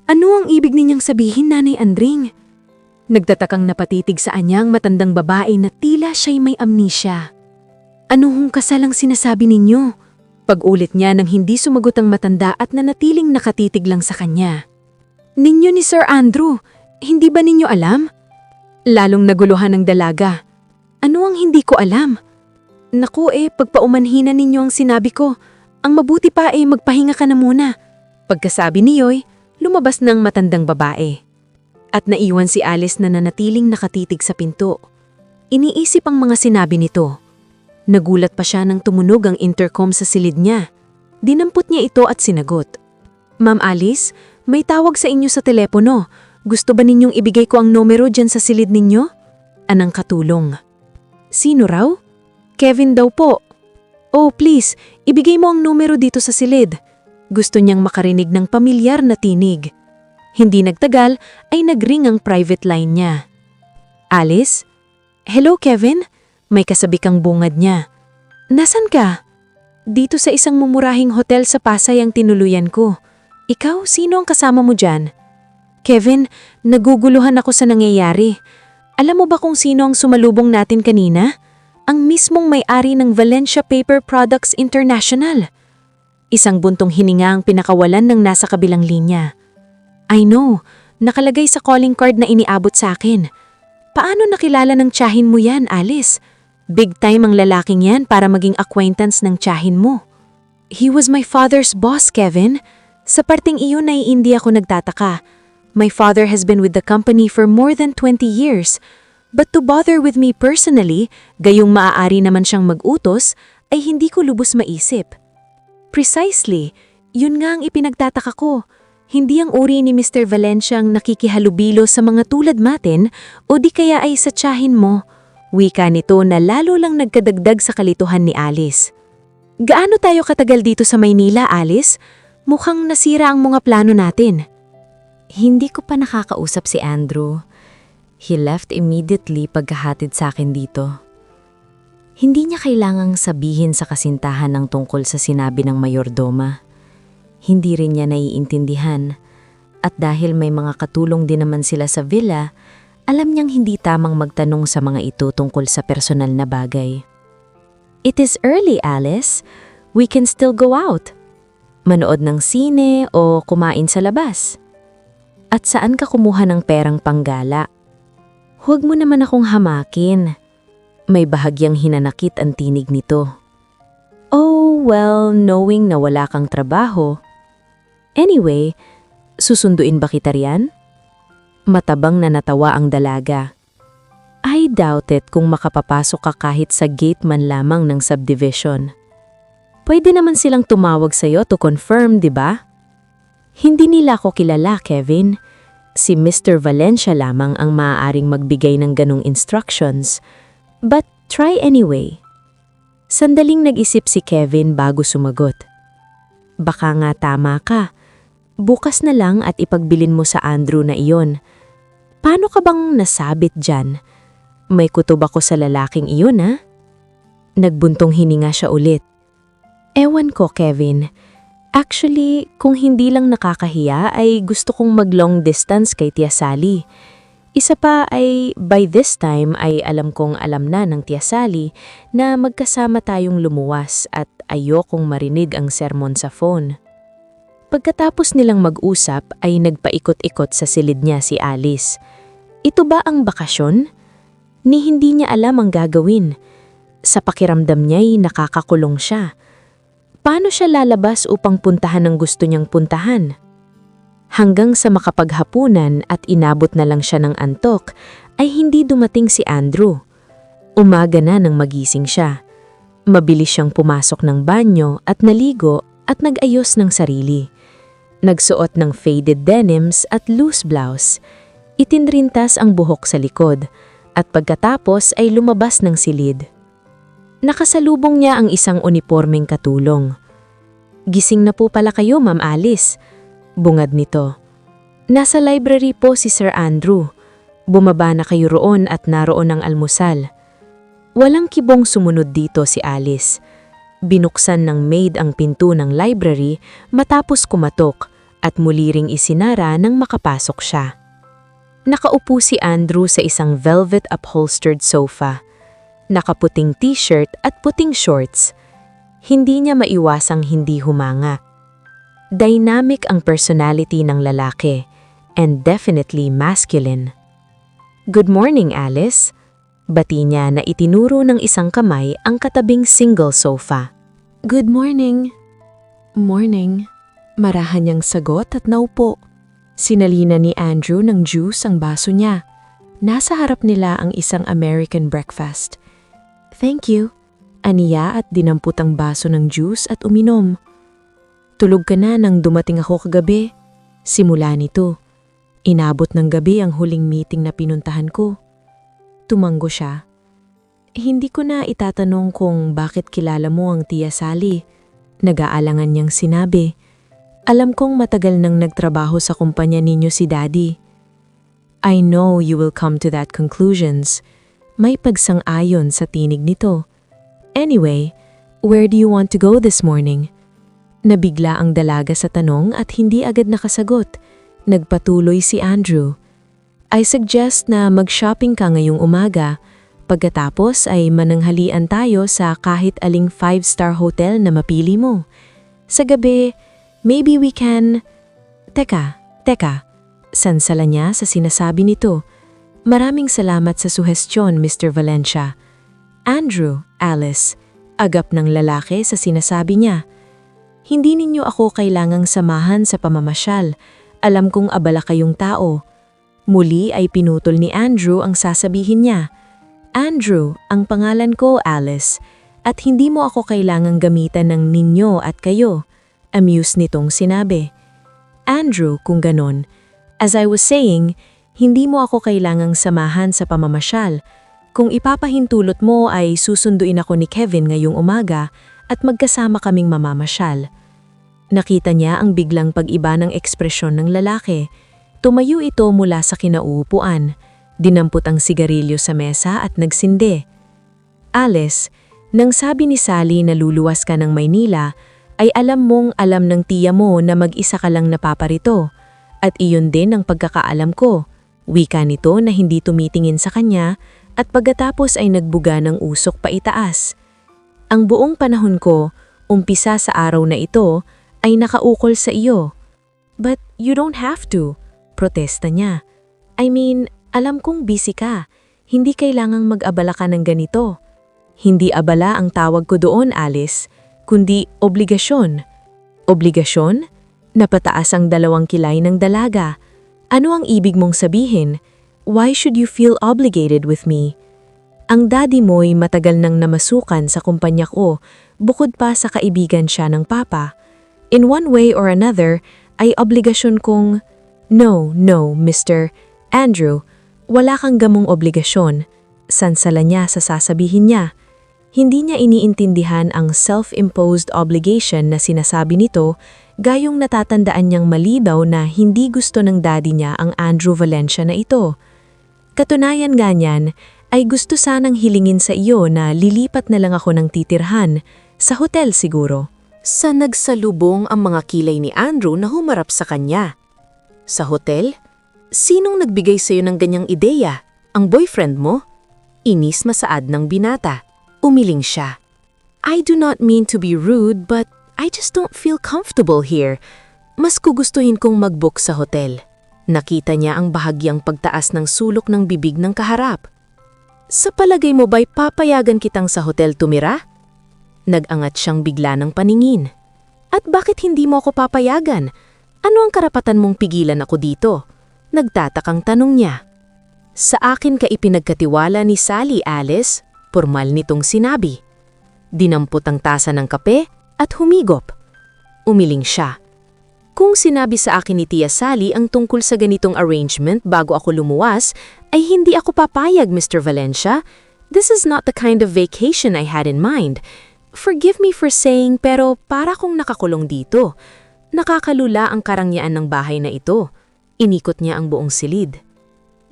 Ano ang ibig ninyang sabihin, Nanay Andring? Nagtatakang napatitig sa anyang matandang babae na tila siya'y may amnesia. Ano hong kasalang sinasabi ninyo? Pag-ulit niya nang hindi sumagot ang matanda at nanatiling nakatitig lang sa kanya. Ninyo ni Sir Andrew, hindi ba ninyo alam? Lalong naguluhan ng dalaga. Ano ang hindi ko alam? Naku pagpaumanhinan ninyo ang sinabi ko. Ang mabuti pa magpahinga ka na muna. Pagkasabi ni Yoy, lumabas ng matandang babae. At naiwan si Alice na nanatiling nakatitig sa pinto. Iniisip ang mga sinabi nito. Nagulat pa siya nang tumunog ang intercom sa silid niya. Dinampot niya ito at sinagot. Ma'am Alice, may tawag sa inyo sa telepono. Gusto ba ninyong ibigay ko ang numero dyan sa silid ninyo? Anang katulong. Sino raw? Kevin daw po. Oh please, ibigay mo ang numero dito sa silid. Gusto niyang makarinig ng pamilyar na tinig. Hindi nagtagal ay nagring ang private line niya. Alice? Hello Kevin? May kasabi kang bungad niya. Nasaan ka? Dito sa isang mumurahing hotel sa Pasay ang tinuluyan ko. Ikaw, sino ang kasama mo dyan? Kevin, naguguluhan ako sa nangyayari. Alam mo ba kung sino ang sumalubong natin kanina? Ang mismong may-ari ng Valencia Paper Products International. Isang buntong hininga ang pinakawalan ng nasa kabilang linya. I know, nakalagay sa calling card na iniabot sa akin. Paano nakilala ng tiyahin mo yan, Alice? Big time ang lalaking yan para maging acquaintance ng tiyahin mo. He was my father's boss, Kevin. Sa parting iyon ay hindi ako nagtataka. My father has been with the company for more than 20 years. But to bother with me personally, gayong maaari naman siyang mag-utos, ay hindi ko lubos maisip. Precisely, yun nga ang ipinagtataka ko. Hindi ang uri ni Mr. Valencia ang nakikihalubilo sa mga tulad natin o di kaya ay sa tiyahin mo. Wika nito na lalo lang nagkadagdag sa kalituhan ni Alice. Gaano tayo katagal dito sa Maynila, Alice? Mukhang nasira ang mga plano natin. Hindi ko pa nakakausap si Andrew. He left immediately pagkahatid sa akin dito. Hindi niya kailangang sabihin sa kasintahan ng tungkol sa sinabi ng mayordoma. Hindi rin niya naiintindihan. At dahil may mga katulong din naman sila sa villa, alam niyang hindi tamang magtanong sa mga ito tungkol sa personal na bagay. It is early, Alice. We can still go out. Manood ng sine o kumain sa labas. At saan ka kumuha ng perang panggala? Huwag mo naman akong hamakin. May bahagyang hinanakit ang tinig nito. Oh, well, knowing na wala kang trabaho. Anyway, susunduin ba kita riyan? Matabang na natawa ang dalaga. I doubt it kung makapapasok ka kahit sa gate man lamang ng subdivision. Pwede naman silang tumawag sa'yo to confirm, di ba? Hindi nila ako kilala, Kevin. Si Mr. Valencia lamang ang maaaring magbigay ng ganong instructions. But try anyway. Sandaling nag-isip si Kevin bago sumagot. Baka nga tama ka. Bukas na lang at ipagbilin mo sa Andrew na iyon. Paano ka bang nasabit dyan? May kutob ako sa lalaking iyon, ha? Nagbuntong hininga siya ulit. Ewan ko, Kevin. Actually, kung hindi lang nakakahiya ay gusto kong mag-long distance kay Tia Sally. Isa pa ay by this time ay alam kong alam na ng Tia Sally na magkasama tayong lumuwas at ayokong marinig ang sermon sa phone. Pagkatapos nilang mag-usap ay nagpaikot-ikot sa silid niya si Alice. Ito ba ang bakasyon? Ni hindi niya alam ang gagawin. Sa pakiramdam niya'y nakakakulong siya. Paano siya lalabas upang puntahan ang gusto niyang puntahan? Hanggang sa makapaghapunan at inabot na lang siya ng antok, ay hindi dumating si Andrew. Umaga na nang magising siya. Mabilis siyang pumasok ng banyo at naligo at nag-ayos ng sarili. Nagsuot ng faded denims at loose blouse. Itinrintas ang buhok sa likod at pagkatapos ay lumabas ng silid. Nakasalubong niya ang isang unipormeng katulong. Gising na po pala kayo, Ma'am Alice. Bungad nito. Nasa library po si Sir Andrew. Bumaba na kayo roon at naroon ang almusal. Walang kibong sumunod dito si Alice. Binuksan ng maid ang pinto ng library matapos kumatok at muli ring isinara nang makapasok siya. Nakaupo si Andrew sa isang velvet upholstered sofa. Nakaputing t-shirt at puting shorts. Hindi niya maiwasang hindi humanga. Dynamic ang personality ng lalaki and definitely masculine. "Good morning, Alice." Bati niya na itinuro ng isang kamay ang katabing single sofa. Good morning. Morning. Marahan niyang sagot at naupo. Sinalina ni Andrew ng juice ang baso niya. Nasa harap nila ang isang American breakfast. Thank you. Aniya at dinampot ang baso ng juice at uminom. Tulog ka na nang dumating ako kagabi. Simula nito. Inabot ng gabi ang huling meeting na pinuntahan ko. Tumanggo siya. Hindi ko na itatanong kung bakit kilala mo ang Tia Sally. Nag-aalangan niyang sinabi. Alam kong matagal nang nagtrabaho sa kumpanya ninyo si Daddy. I know you will come to that conclusions. May pagsang-ayon sa tinig nito. Anyway, where do you want to go this morning? Nabigla ang dalaga sa tanong at hindi agad nakasagot. Nagpatuloy si Andrew. I suggest na mag-shopping ka ngayong umaga. Pagkatapos ay mananghalian tayo sa kahit aling 5-star hotel na mapili mo. Sa gabi, maybe we can… Teka. Sansala niya sa sinasabi nito. Maraming salamat sa suhestyon, Mr. Valencia. Andrew, Alice, agap ng lalaki sa sinasabi niya. Hindi ninyo ako kailangang samahan sa pamamasyal. Alam kong abala kayong tao. Muli ay pinutol ni Andrew ang sasabihin niya. Andrew, ang pangalan ko Alice, at hindi mo ako kailangang gamitan ng ninyo at kayo. Amused nitong sinabi. Andrew, kung ganon. As I was saying, hindi mo ako kailangang samahan sa pamamasyal. Kung ipapahintulot mo ay susunduin ako ni Kevin ngayong umaga at magkasama kaming mamamasyal. Nakita niya ang biglang pag-iba ng ekspresyon ng lalaki. Tumayo ito mula sa kinauupuan. Dinampot ang sigarilyo sa mesa at nagsindi. Alice, nang sabi ni Sally na luluwas ka ng Maynila, ay alam mong alam ng tiya mo na mag-isa ka lang napaparito. At iyon din ang pagkakaalam ko. Wika nito na hindi tumitingin sa kanya at pagkatapos ay nagbuga ng usok pa itaas. Ang buong panahon ko, umpisa sa araw na ito, ay nakaukol sa iyo. But you don't have to, protesta niya. I mean, alam kong busy ka. Hindi kailangang mag-abala ka ng ganito. Hindi abala ang tawag ko doon, Alice, kundi obligasyon. Obligasyon? Napataas ang dalawang kilay ng dalaga. Ano ang ibig mong sabihin? Why should you feel obligated with me? Ang daddy mo'y matagal nang namasukan sa kumpanya ko, bukod pa sa kaibigan siya ng papa. In one way or another, ay obligasyon kong… No, Mr. Andrew, wala kang gamong obligasyon. Sansala niya sa sasabihin niya. Hindi niya iniintindihan ang self-imposed obligation na sinasabi nito, gayong natatandaan niyang malinaw na hindi gusto ng daddy niya ang Andrew Valencia na ito. Katunayan ganyan, ay gusto sanang hilingin sa iyo na lilipat na lang ako ng titirhan, sa hotel siguro. Sa nagsalubong ang mga kilay ni Andrew na humarap sa kanya. Sa hotel? Sinong nagbigay sa iyo ng ganyang ideya? Ang boyfriend mo? Inis masaad ng binata. Umiling siya. I do not mean to be rude but I just don't feel comfortable here. Mas gugustuhin kong mag-book sa hotel. Nakita niya ang bahagyang pagtaas ng sulok ng bibig ng kaharap. Sa palagay mo ba'y papayagan kitang sa hotel tumira? Nag-angat siyang bigla ng paningin. At bakit hindi mo ako papayagan? Ano ang karapatan mong pigilan ako dito? Nagtatakang tanong niya. Sa akin ka ipinagkatiwala ni Sally, Alice, pormal nitong sinabi. Dinampot ang tasa ng kape at humigop. Umiling siya. Kung sinabi sa akin ni Tia Sally ang tungkol sa ganitong arrangement bago ako lumuwas, ay hindi ako papayag, Mr. Valencia. This is not the kind of vacation I had in mind. Forgive me for saying pero para kong nakakulong dito. Nakakalula ang karangyaan ng bahay na ito. Inikot niya ang buong silid.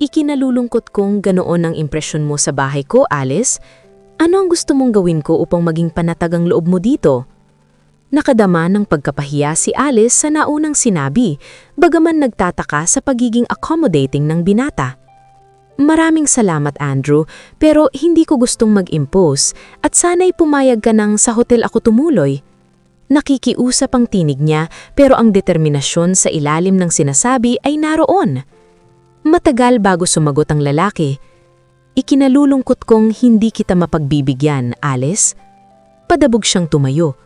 Ikinalulungkot kong ganoon ang impresyon mo sa bahay ko, Alice. Ano ang gusto mong gawin ko upang maging panatag ang loob mo dito? Nakadama ng pagkapahiya si Alice sa naunang sinabi, bagaman nagtataka sa pagiging accommodating ng binata. Maraming salamat, Andrew, pero hindi ko gustong mag-impose at sana'y pumayag ka nang sa hotel ako tumuloy. Nakikiusap ang tinig niya pero ang determinasyon sa ilalim ng sinasabi ay naroon. Matagal bago sumagot ang lalaki. Ikinalulungkot kong hindi kita mapagbibigyan, Alice. Padabog siyang tumayo.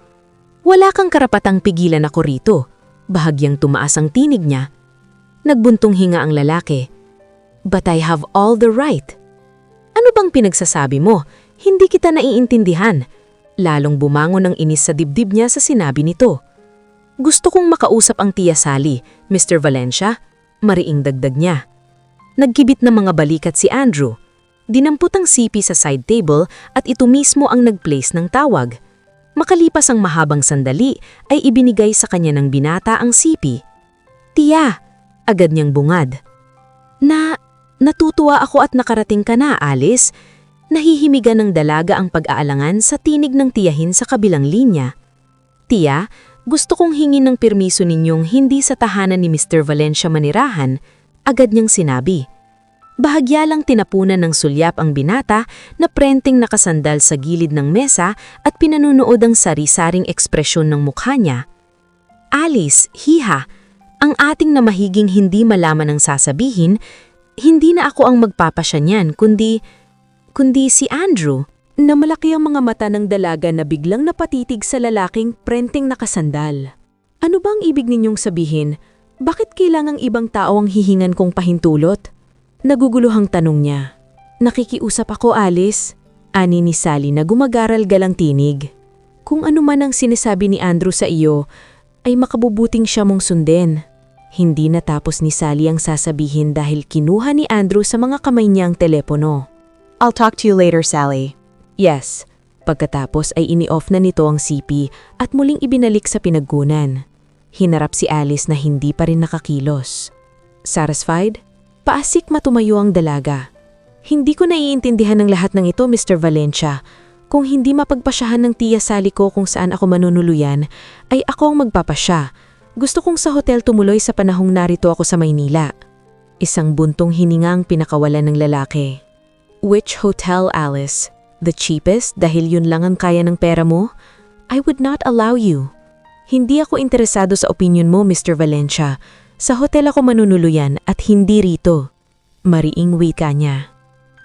Wala kang karapatang pigilan ako rito. Bahagyang tumaas ang tinig niya. Nagbuntong hinga ang lalaki. But I have all the right. Ano bang pinagsasabi mo? Hindi kita naiintindihan. Lalong bumangon ang inis sa dibdib niya sa sinabi nito. Gusto kong makausap ang Tia Sally, Mr. Valencia. Mariing dagdag niya. Nagkibit na mga balikat si Andrew. Dinampot ang sipi sa side table at ito mismo ang nag-place ng tawag. Makalipas ang mahabang sandali ay ibinigay sa kanya ng binata ang sipi. Tia, agad niyang bungad. Natutuwa ako at nakarating ka na, Alice. Nahihimigan ng dalaga ang pag-aalangan sa tinig ng tiyahin sa kabilang linya. Tia, gusto kong hingin ng permiso ninyong hindi sa tahanan ni Mr. Valencia manirahan, agad niyang sinabi. Bahagya lang tinapunan ng sulyap ang binata na prenteng nakasandal sa gilid ng mesa at pinanunood ang sari-saring ekspresyon ng mukha niya. Alice, hiha, ang ating na mahiging hindi malaman ang sasabihin, hindi na ako ang magpapasya niyan kundi si Andrew. Na malaki ang mga mata ng dalaga na biglang napatitig sa lalaking prenteng nakasandal. Ano bang ibig ninyong sabihin? Bakit kailangang ibang tao ang hihingan kong pahintulot? Naguguluhang tanong niya. Nakikiusap ako, Alice. Ani ni Sally na gumagaralgal ang tinig. Kung ano man ang sinasabi ni Andrew sa iyo, ay makabubuting siya mong sundin. Hindi natapos ni Sally ang sasabihin dahil kinuha ni Andrew sa mga kamay niya ang telepono. I'll talk to you later, Sally. Yes. Pagkatapos ay ini-off na nito ang CP at muling ibinalik sa pinagkunan. Hinarap si Alice na hindi pa rin nakakilos. Satisfied? Paasik matumayo ang dalaga. Hindi ko naiintindihan ng lahat ng ito, Mr. Valencia. Kung hindi mapagpasyahan ng Tia Sally ko kung saan ako manunuluyan, ay ako ang magpapasya. Gusto kong sa hotel tumuloy sa panahong narito ako sa Maynila. Isang buntong hininga ang pinakawalan ng lalaki. Which hotel, Alice? The cheapest dahil yun lang ang kaya ng pera mo? I would not allow you. Hindi ako interesado sa opinion mo, Mr. Valencia. Sa hotel ako manunuluyan at hindi rito. Mariing wika niya.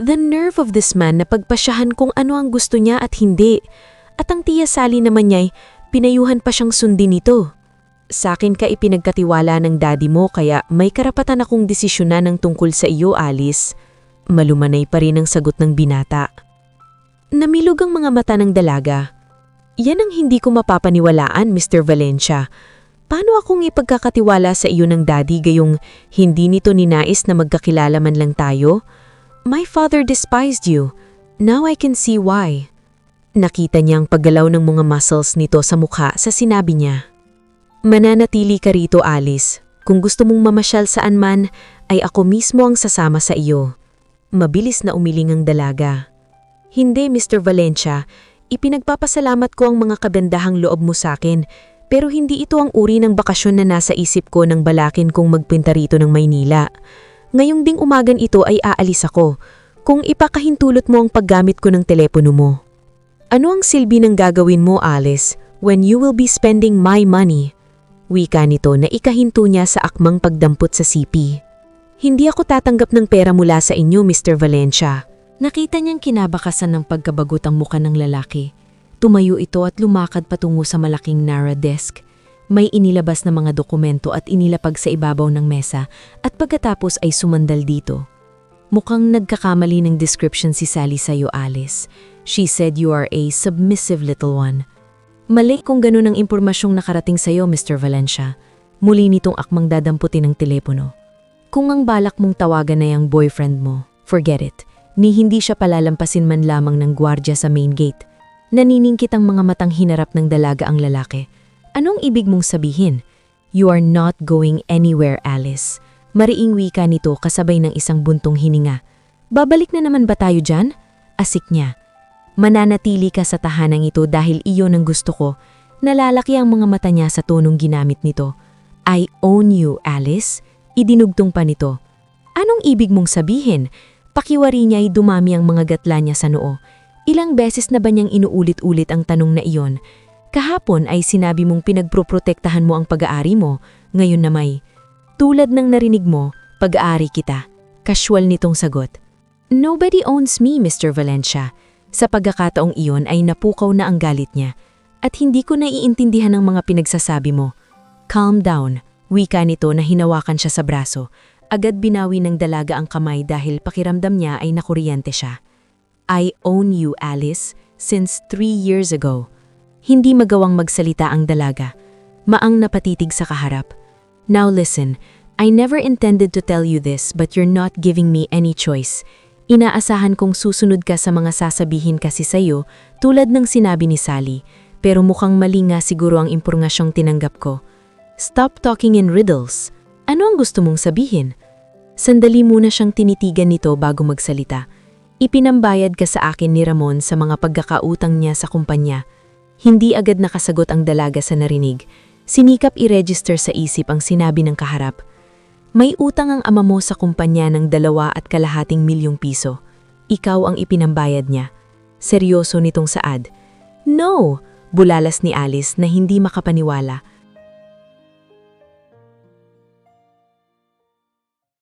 The nerve of this man na pagpasyahan kung ano ang gusto niya at hindi. At ang Tia Sally naman niya'y pinayuhan pa siyang sundin nito. Sa akin ka ipinagkatiwala ng daddy mo kaya may karapatan akong desisyonan ng tungkol sa iyo, Alice. Malumanay pa rin ang sagot ng binata. Namilog ang mga mata ng dalaga. Yan ang hindi ko mapapaniwalaan, Mr. Valencia. Paano akong ipagkakatiwala sa iyo ng daddy gayong hindi nito ninais na magkakilala man lang tayo? My father despised you. Now I can see why. Nakita niya ang paggalaw ng mga muscles nito sa mukha sa sinabi niya. Mananatili ka rito, Alice. Kung gusto mong mamasyal saan man, ay ako mismo ang sasama sa iyo. Mabilis na umiling ang dalaga. Hindi, Mr. Valencia. Ipinagpapasalamat ko ang mga kabandahang loob mo sa akin. Pero hindi ito ang uri ng bakasyon na nasa isip ko nang balakin kong magpunta rito ng Maynila. Ngayong ding umagan ito ay aalis ako, kung ipakahintulot mo ang paggamit ko ng telepono mo. Ano ang silbi ng gagawin mo, Alice, when you will be spending my money? Wika nito na ikahinto niya sa akmang pagdampot sa CP. Hindi ako tatanggap ng pera mula sa inyo, Mr. Valencia. Nakita niyang kinabakasan ng pagkabagot ang muka ng lalaki. Tumayo ito at lumakad patungo sa malaking narrow desk. May inilabas na mga dokumento at inilapag sa ibabaw ng mesa at pagkatapos ay sumandal dito. Mukhang nagkakamali ng description si Sally sa'yo, Alice. She said you are a submissive little one. Mali kung ganun ang impormasyong nakarating sa'yo, Mr. Valencia. Muli nitong akmang dadamputin ng telepono. Kung ang balak mong tawagan na yung boyfriend mo, forget it. Ni hindi siya palalampasin man lamang ng gwardya sa main gate. Naniningkit ang mga matang hinarap ng dalaga ang lalaki. Anong ibig mong sabihin? You are not going anywhere, Alice. Mariing wika nito kasabay ng isang buntong hininga. Babalik na naman ba tayo dyan? Asik niya. Mananatili ka sa tahanang ito dahil iyon ang gusto ko. Nalalaki ang mga mata niya sa tonong ginamit nito. I own you, Alice. Idinugtong pa nito. Anong ibig mong sabihin? Pakiwari niya ay dumami ang mga gatla niya sa noo. Ilang beses na ba niyang inuulit-ulit ang tanong na iyon? Kahapon ay sinabi mong pinagproprotektahan mo ang pag-aari mo, ngayon na may. Tulad ng narinig mo, pag-aari kita. Casual nitong sagot. Nobody owns me, Mr. Valencia. Sa pagkakataong iyon ay napukaw na ang galit niya. At hindi ko naiintindihan ang mga pinagsasabi mo. Calm down, wika nito na hinawakan siya sa braso. Agad binawi ng dalaga ang kamay dahil pakiramdam niya ay nakuryente siya. I own you, Alice, since 3 years ago. Hindi magawang magsalita ang dalaga. Maang napatitig sa kaharap. Now listen, I never intended to tell you this but you're not giving me any choice. Inaasahan kong susunod ka sa mga sasabihin kasi sa'yo tulad ng sinabi ni Sally, pero mukhang mali nga siguro ang impormasyong tinanggap ko. Stop talking in riddles. Ano ang gusto mong sabihin? Sandali muna siyang tinitigan nito bago magsalita. Ipinambayad ka sa akin ni Ramon sa mga pagkakautang niya sa kumpanya. Hindi agad nakasagot ang dalaga sa narinig. Sinikap i-register sa isip ang sinabi ng kaharap. May utang ang ama mo sa kumpanya ng 2.2 milyong piso. Ikaw ang ipinambayad niya. Seryoso nitong saad. No! Bulalas ni Alice na hindi makapaniwala.